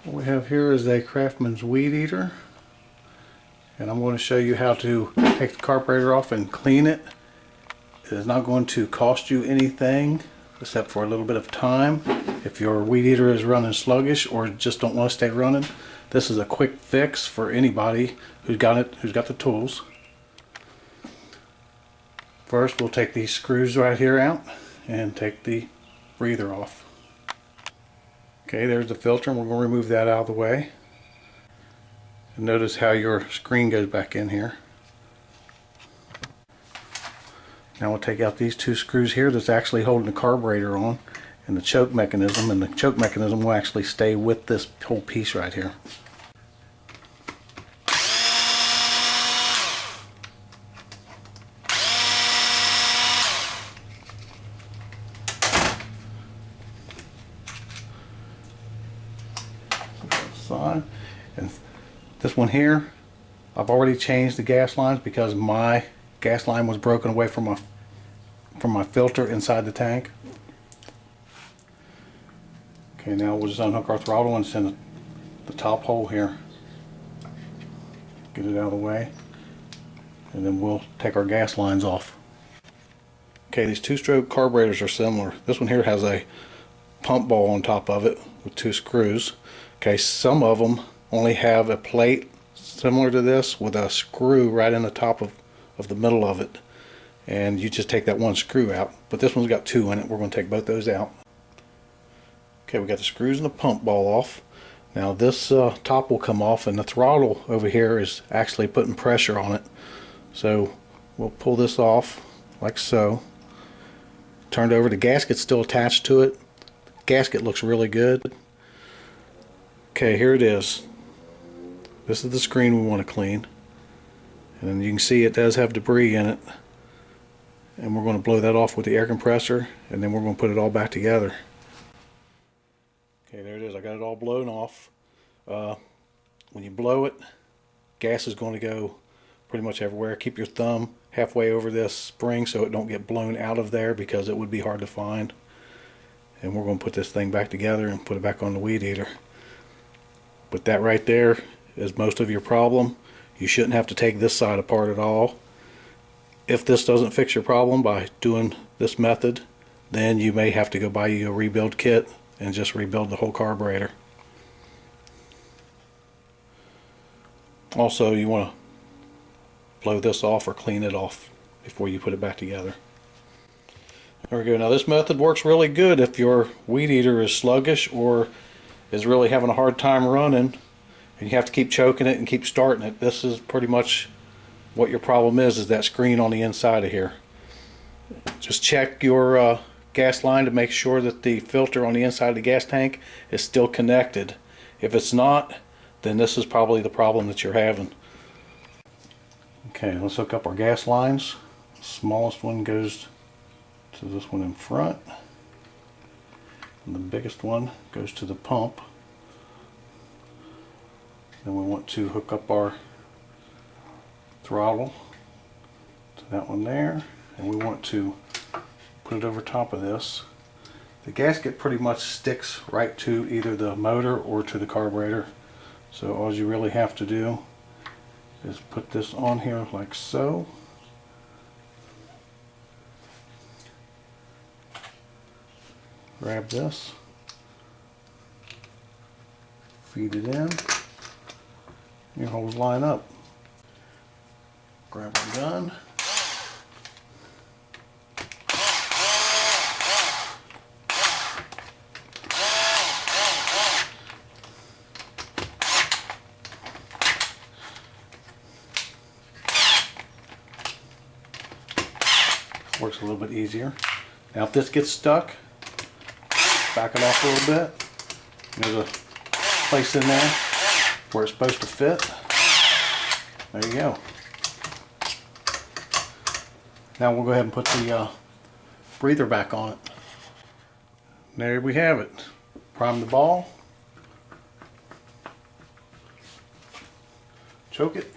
What we have here is a Craftsman's weed eater, and I'm going to show you how to take the carburetor off and clean it. It is not going to cost you anything except for a little bit of time. If your weed eater is running sluggish or just don't want to stay running, this is a quick fix for anybody who's got the tools. First, we'll take these screws right here out and take the breather off. Okay, there's the filter, and we're going to remove that out of the way. And notice how your screen goes back in here. Now we'll take out these two screws here that's actually holding the carburetor on and the choke mechanism, and the choke mechanism will actually stay with this whole piece right here. And this one here, I've already changed the gas lines because my gas line was broken away from my filter inside the tank. Okay, now we'll just unhook our throttle and send the top hole here. Get it out of the way, and then we'll take our gas lines off. Okay, these two-stroke carburetors are similar. This one here has a pump ball on top of it with two screws. Okay, some of them only have a plate similar to this with a screw right in the top of the middle of it, and you just take that one screw out. But this one's got two in it. We're going to take both those out. Okay, we got the screws and the pump ball off. Now this top will come off, and the throttle over here is actually putting pressure on it. So we'll pull this off like so. Turned over, the gasket's still attached to it. The gasket looks really good. Okay, here it is. This is the screen we want to clean. And then you can see it does have debris in it. And we're going to blow that off with the air compressor, and then we're going to put it all back together. Okay, there it is. I got it all blown off. When you blow it, gas is going to go pretty much everywhere. Keep your thumb halfway over this spring so it don't get blown out of there, because it would be hard to find. And we're going to put this thing back together and put it back on the weed eater. But that right there is most of your problem. You shouldn't have to take this side apart at all. If this doesn't fix your problem by doing this method, then you may have to go buy you a rebuild kit and just rebuild the whole carburetor. Also, you want to blow this off or clean it off before you put it back together. There we go. Now this method works really good if your weed eater is sluggish or is really having a hard time running and you have to keep choking it and keep starting it. This is pretty much what your problem is that screen on the inside of here. Just check your gas line to make sure that the filter on the inside of the gas tank is still connected. If it's not, then this is probably the problem that you're having. Okay, let's hook up our gas lines. The smallest one goes to this one in front, and the biggest one goes to the pump. Then we want to hook up our throttle to that one there, and we want to put it over top of this. The gasket pretty much sticks right to either the motor or to the carburetor, so all you really have to do is put this on here like so. Grab this, feed it in, your holes line up. Grab our gun, works a little bit easier. Now if this gets stuck, back it off a little bit. There's a place in there where it's supposed to fit. There you go. Now we'll go ahead and put the breather back on it. There we have it. Prime the ball. Choke it.